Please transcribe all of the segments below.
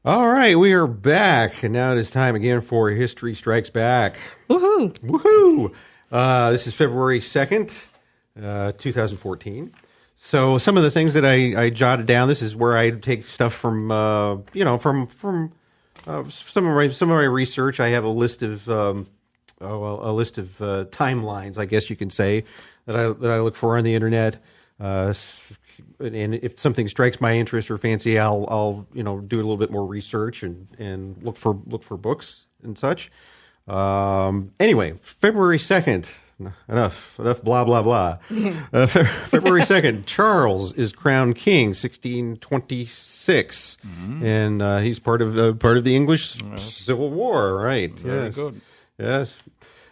All right, we are back, and now it is time again for History Strikes Back. Woohoo! Woohoo! This is February 2nd, 2014. So some of the things that I jotted down, this is where I take stuff from, from some of my research. I have a list of timelines, I guess you can say, that I look for on the internet. And if something strikes my interest or fancy, I'll do a little bit more research and look for books and such. Anyway, February 2nd. Enough blah blah blah. February 2nd, Charles is crowned king, 1626, and he's part of the English Civil War, right? Very good. Yes.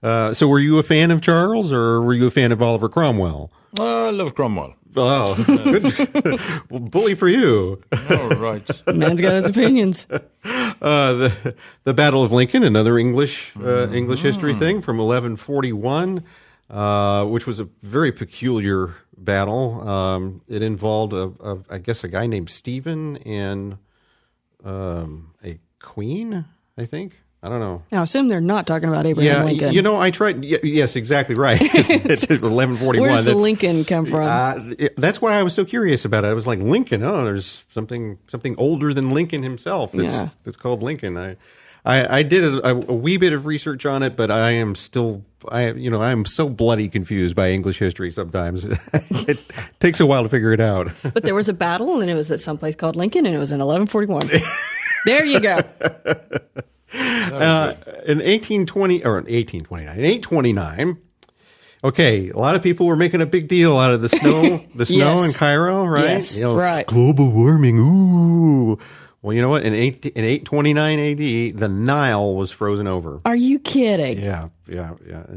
So, were you a fan of Charles, or were you a fan of Oliver Cromwell? I love Cromwell. Oh, good. Well, bully for you. All right. Man's got his opinions. The Battle of Lincoln, another English history thing from 1141, which was a very peculiar battle. It involved I guess a guy named Stephen and a queen, I think. I don't know. Now, assume they're not talking about Abraham Lincoln. I tried. Yes, exactly right. It's 1141. Where does the Lincoln come from? That's why I was so curious about it. I was like, Lincoln. Oh, there's something older than Lincoln himself. That's called Lincoln. I did a wee bit of research on it, but I am so bloody confused by English history sometimes. It takes a while to figure it out. But there was a battle, and it was at some place called Lincoln, and it was in 1141. There you go. In 1829. Okay, a lot of people were making a big deal out of the snow, Yes. in Cairo, right? Yes, right. Global warming. Ooh. Well, you know what? In 829 AD, the Nile was frozen over. Are you kidding? Yeah.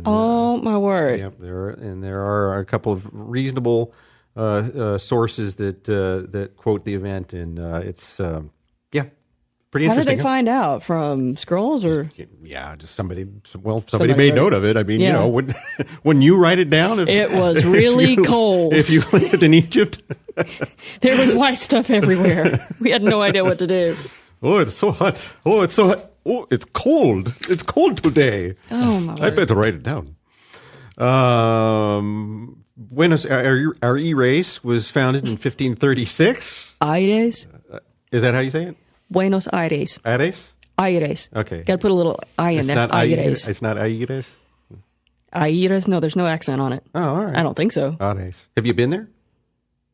Oh my word! Yep. There are a couple of reasonable sources that quote the event, and it's pretty How did interesting. they find out? From scrolls or? Yeah, just somebody made wrote note it. of it. I mean, when you write it down, It was really cold. If you lived in Egypt, There was white stuff everywhere. We had no idea what to do. oh, it's so hot. Oh, it's so hot. Oh, it's cold. It's cold today. Oh my I word! better write it down. Buenos Aires was founded in 1536. Aires. Is that how you say it? Buenos Aires. Aires? Aires. Okay. Got to put a little I in It's there. not Aires. It's not Aires? Aires. No, there's no accent on it. Oh, all right. I don't think so. Aires. Have you been there?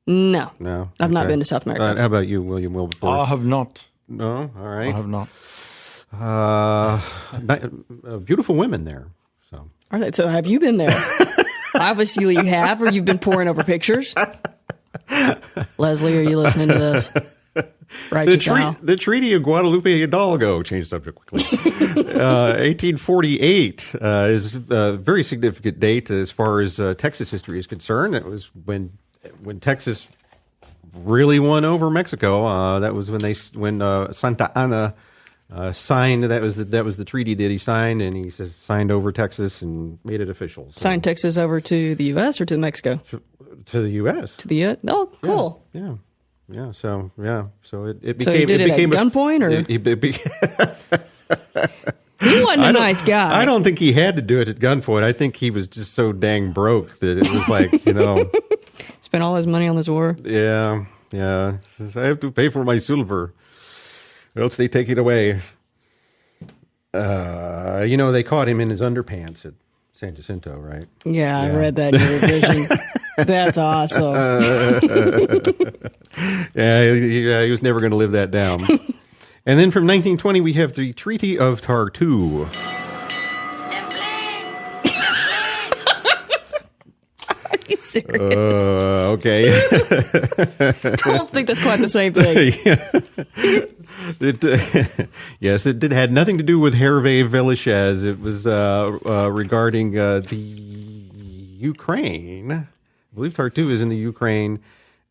No. No. I've not Okay. been to South America. How about you, William Wilberforce? I have not. No? All right. I have not. Beautiful women there. So All right, so have you been there? Obviously you have, or you've been poring over pictures. Leslie, are you listening to this? Right, the Treaty of Guadalupe Hidalgo, change subject quickly. 1848 is a very significant date as far as Texas history is concerned. It was when Texas really won over Mexico. That was when Santa Anna signed. That was the treaty that he signed, and he signed over Texas and made it official. So, Signed Texas over to the U.S. or to Mexico? to the U.S. To the U.S. Oh, cool. Yeah. So it became. So he did it at gunpoint, or he wasn't a nice guy. I don't think he had to do it at gunpoint. I think he was just so dang broke that it was like, spent all his money on this war. Yeah. I have to pay for my silver, or else they take it away. They caught him in his underpants at San Jacinto, right? Yeah, I read that in your revision. That's awesome. He was never going to live that down. And then from 1920, we have the Treaty of Tartu. Are you serious? Okay. I don't think that's quite the same thing. It had nothing to do with Hervé Villachez. It was regarding the Ukraine. I believe Tartu is in the Ukraine,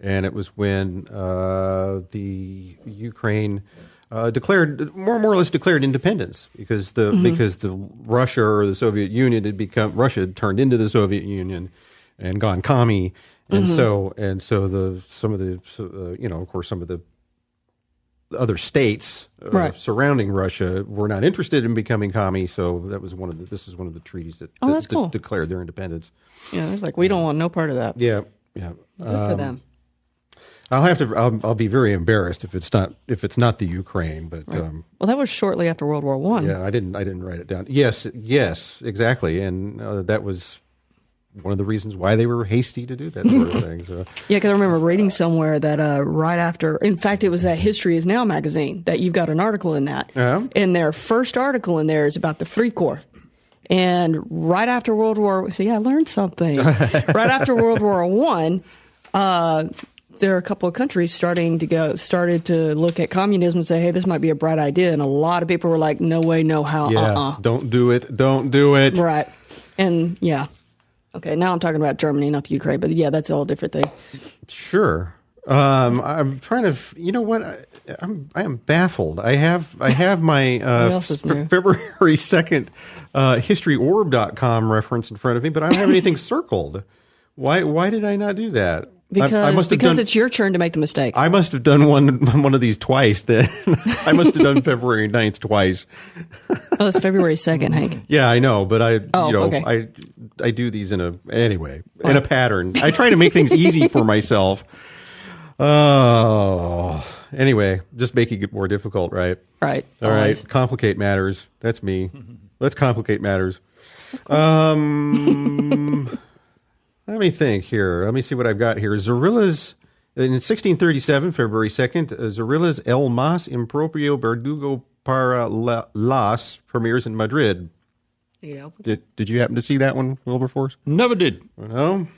and it was when the Ukraine declared more or less declared independence because the Russia or the Soviet Union Russia had turned into the Soviet Union and gone commie, and so some of the other states Right. surrounding Russia were not interested in becoming commie. So that was this is one of the treaties that, that's cool. declared their independence. Yeah, it's like we don't want no part of that. Yeah. Good for them. I'll be very embarrassed if it's not the Ukraine, but Well, that was shortly after World War One. yeah, I didn't write it down. Yes, exactly, and that was one of the reasons why they were hasty to do that sort of thing. So. Yeah, because I remember reading somewhere that right after, in fact, it was that History Is Now magazine that you've got an article in that. Yeah. And their first article in there is about the Freikorps. And right after World War, see, I learned something. Right after World War One, there are a couple of countries started to look at communism and say, hey, this might be a bright idea. And a lot of people were like, no way, no how, Yeah, don't do it. Don't do it. Right. And yeah. Okay, now I'm talking about Germany, not the Ukraine, but yeah, that's a whole different thing. Sure. I'm trying to. You know what? I am baffled. I have my else is new? February 2nd historyorb.com reference in front of me, but I don't have anything circled. Why did I not do that? Because it's your turn to make the mistake. I must have done one of these twice. Then I must have done February 9th twice. Oh, it's February 2nd, Hank. Yeah, I know, but okay. I do these in a pattern. I try to make things easy for myself. Oh, anyway, just making it more difficult, right? Right. All always. right, complicate matters. That's me. Let's complicate matters. Let me think here. Let me see what I've got here. Zorillas, in 1637, February 2nd, Zorillas El Mas Impropio Verdugo para las premieres in Madrid. Need help with that? Did you happen to see that one, Wilberforce? Never did. No?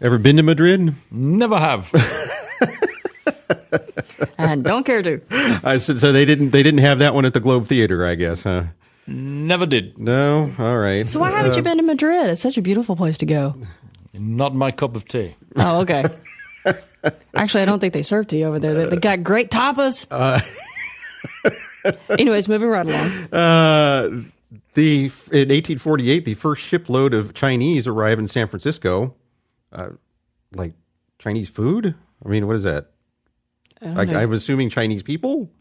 Ever been to Madrid? Never have. And don't care to. So they didn't have that one at the Globe Theater, I guess, huh? Never did. No? All right. So why haven't you been to Madrid? It's such a beautiful place to go. Not my cup of tea. Oh, okay. Actually, I don't think they serve tea over there. They got great tapas. Anyways, moving right along. In 1848, the first shipload of Chinese arrived in San Francisco. Like Chinese food? I mean, what is that? I'm assuming Chinese people?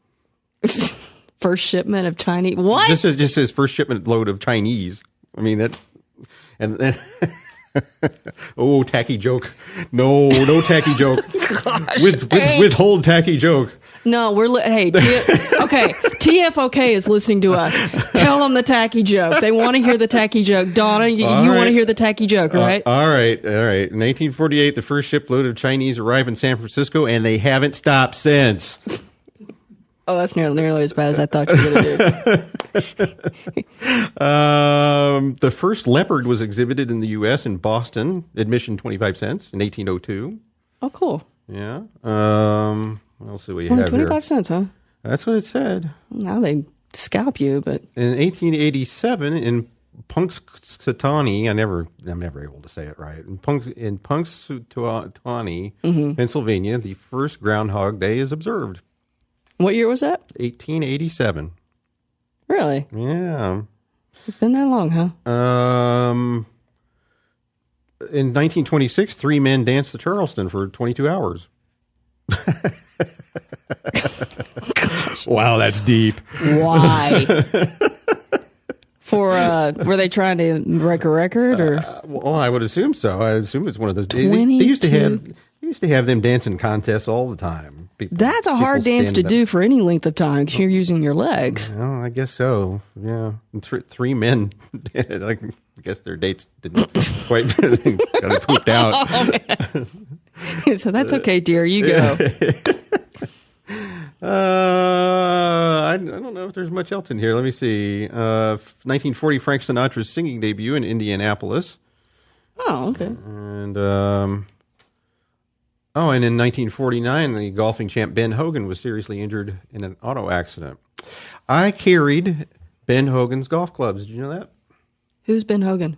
First shipment of Chinese. What? Just says first shipment load of Chinese. I mean, that. And then. Oh, tacky joke. No tacky joke. Gosh, Withhold tacky joke. No, hey, okay, TFOK is listening to us. Tell them the tacky joke. They want to hear the tacky joke. Donna, you want to hear the tacky joke, right? All right. In 1948, the first shipload of Chinese arrived in San Francisco, and they haven't stopped since. Oh, that's nearly as bad as I thought you were going to do. The first leopard was exhibited in the U.S. in Boston, admission 25 cents in 1802. Oh, cool. Yeah. What else do we have 25 here? cents, huh? That's what it said. Now they scalp you, but In 1887, in Punxsutawney, I'm never able to say it right. In Punxsutawney, Pennsylvania, the first Groundhog Day is observed. what year was that? 1887. Really? Yeah. It's been that long, huh? In 1926, 3 men danced the Charleston for 22 hours. Wow, that's deep. Why? Were they trying to break a record or? Well, I would assume so. I assume it's one of those. They used to have them dancing contests all the time. That's a hard dance to do for any length of time because you're using your legs. Well, I guess so. Yeah, and 3 men. I guess their dates didn't quite got it pooped out. Oh, so that's okay, dear. You go. I don't know if there's much else in here. Let me see. 1940, Frank Sinatra's singing debut in Indianapolis. Oh, okay. And and in 1949, the golfing champ Ben Hogan was seriously injured in an auto accident. I carried Ben Hogan's golf clubs. Did you know that? Who's Ben Hogan?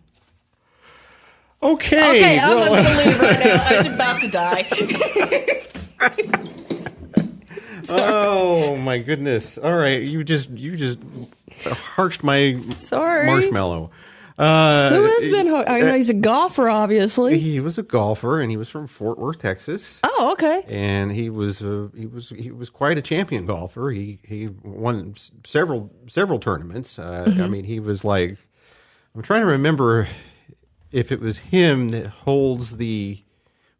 Okay, I'm going to leave right now. I was about to die. Oh my goodness! All right, you just harshed my Sorry. marshmallow. Who is Ben Hogan? I know he's a golfer, obviously. He was a golfer, and he was from Fort Worth, Texas. Oh, okay. And he was quite a champion golfer. He won several tournaments. I mean, he was like, I'm trying to remember if it was him that holds the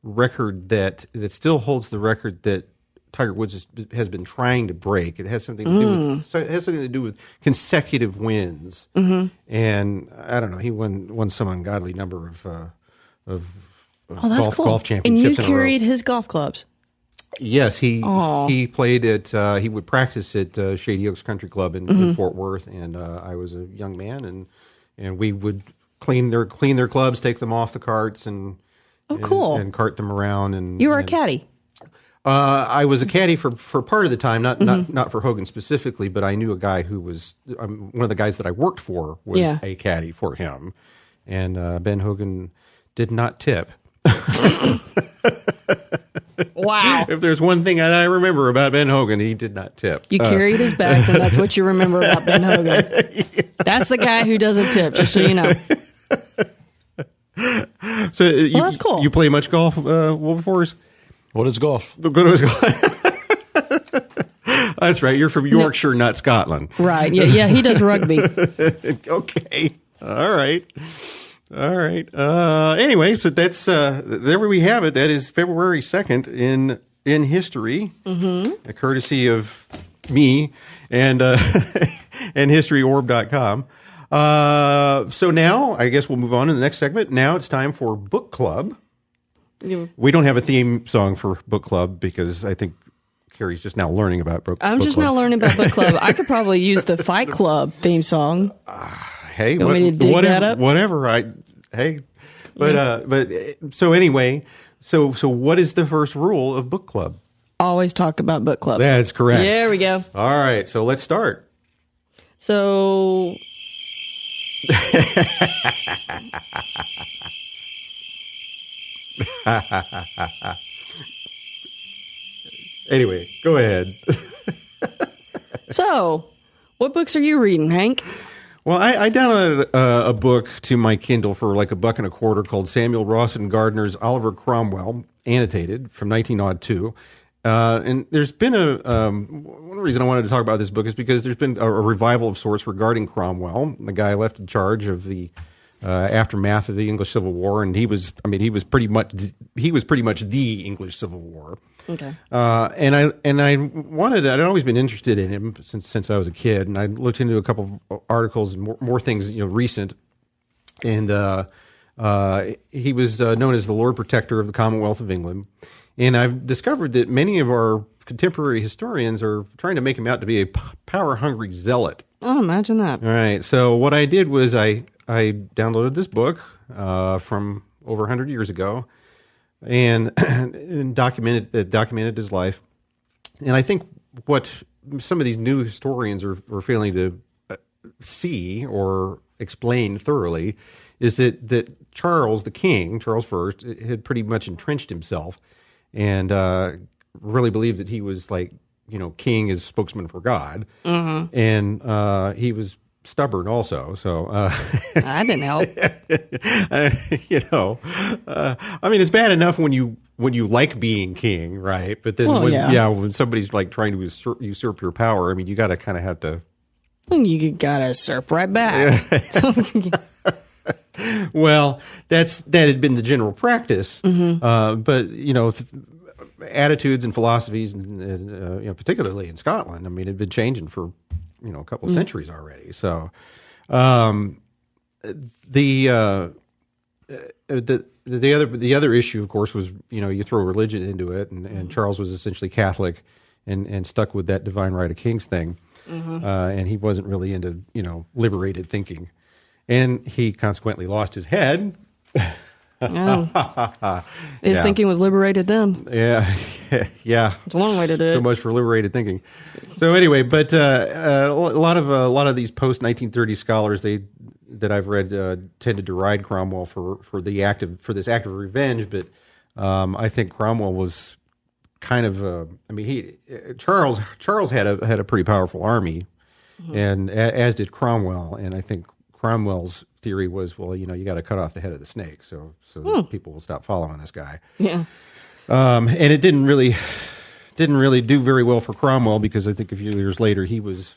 record that still holds the record that Tiger Woods has been trying to break. It has something to do with consecutive wins, and I don't know. He won some ungodly number of that's cool. golf championships. And you carried his golf clubs. Yes, he played at. He would practice at Shady Oaks Country Club in Fort Worth, and I was a young man, and we would clean their clubs, take them off the carts, and cool, and cart them around. And you were a caddy. I was a caddy for part of the time, not for Hogan specifically, but I knew a guy who was one of the guys that I worked for was a caddy for him, and Ben Hogan did not tip. Wow! If there's one thing I remember about Ben Hogan, he did not tip. You carried his bags, and that's what you remember about Ben Hogan. That's the guy who doesn't tip, just so you know. So that's cool. You play much golf, Wilberforce? What is golf? Good as golf. That's right. You're from Yorkshire, not Scotland. Right. Yeah. He does rugby. Okay. All right. Anyway, so that's there we have it. That is February 2nd in history, courtesy of me and and historyorb.com. So now I guess we'll move on to the next segment. Now it's time for book club. We don't have a theme song for book club because I think Kerry's just now learning about book club. I'm just now learning about book club. I could probably use the Fight Club theme song. Hey, want me to dig whatever, that up? Whatever. But so anyway, so what is the first rule of book club? Always talk about book club. That's correct. There we go. All right, so let's start. So. Anyway, go ahead. So, what books are you reading, Hank? Well, I downloaded a book to my Kindle for like $1.25 called Samuel Rawson Gardiner's Oliver Cromwell, Annotated, from 1902. And there's been one reason I wanted to talk about this book is because there's been a revival of sorts regarding Cromwell, the guy left in charge of the aftermath of the English Civil War, and he was pretty much the English Civil War. Okay. And I'd always been interested in him since I was a kid, and I looked into a couple of articles and more things, recent. And he was known as the Lord Protector of the Commonwealth of England. And I've discovered that many of our contemporary historians are trying to make him out to be a power-hungry zealot. Oh, imagine that. All right. So what I did was I downloaded this book from over 100 years ago and documented his life. And I think what some of these new historians are failing to see or explain thoroughly is that Charles, the king, Charles I, had pretty much entrenched himself and really believed that he was king as spokesman for God. Mm-hmm. And he was stubborn also. So that didn't help. It's bad enough when you like being king, right? But then when somebody's like trying to usurp your power, you got to kind of have to. You got to usurp right back. Well, that had been the general practice, but attitudes and philosophies, and particularly in Scotland, had been changing for a couple of centuries already. So, the other issue, of course, was you throw religion into it, and Charles was essentially Catholic, and stuck with that divine right of kings thing, and he wasn't really into liberated thinking, and he consequently lost his head. His thinking was liberated then. Yeah. It's one way to do it. So much for liberated thinking. So anyway, but a lot of these post 1930 scholars that I've read tend to deride Cromwell for this act of revenge. But I think Cromwell was kind of Charles had a pretty powerful army, and as did Cromwell, and I think Cromwell's theory was, well, you got to cut off the head of the snake so that people will stop following this guy. Yeah. And it didn't really do very well for Cromwell, because I think a few years later he was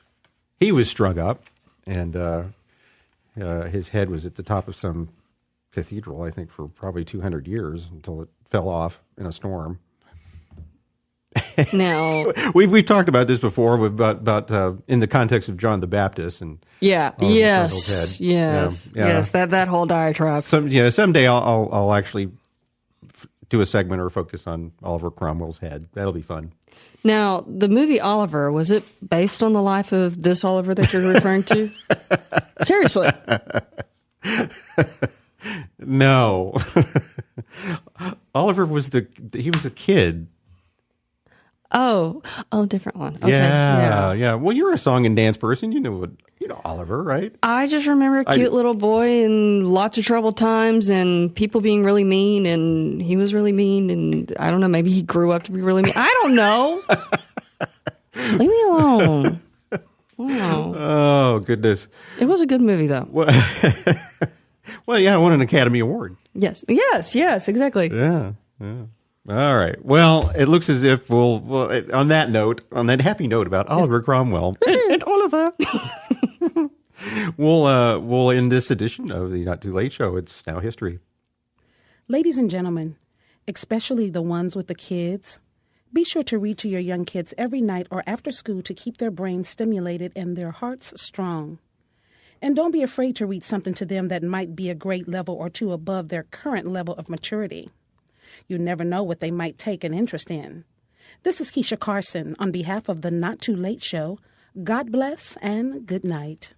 strung up, and his head was at the top of some cathedral, I think, for probably 200 years, until it fell off in a storm. Now we've talked about this before, about in the context of John the Baptist and yes, that whole diatribe. Someday I'll actually do a segment or focus on Oliver Cromwell's head. That'll be fun. Now, the movie Oliver, was it based on the life of this Oliver that you're referring to? Seriously. No. Oliver was a kid. Oh, different one. Okay. Yeah. Well, you're a song and dance person. You know Oliver, right? I just remember a cute little boy and lots of troubled times and people being really mean, and he was really mean, and I don't know, maybe he grew up to be really mean. I don't know. Leave me alone. Wow. Oh, goodness. It was a good movie, though. Well, I won an Academy Award. Yes, exactly. Yeah. All right. Well, it looks as if we'll on that happy note about Oliver Cromwell and Oliver, we'll end this edition of the Not Too Late Show. It's now history. Ladies and gentlemen, especially the ones with the kids, be sure to read to your young kids every night or after school to keep their brains stimulated and their hearts strong. And don't be afraid to read something to them that might be a grade level or two above their current level of maturity. You never know what they might take an interest in. This is Keisha Carson on behalf of the Not Too Late Show. God bless and good night.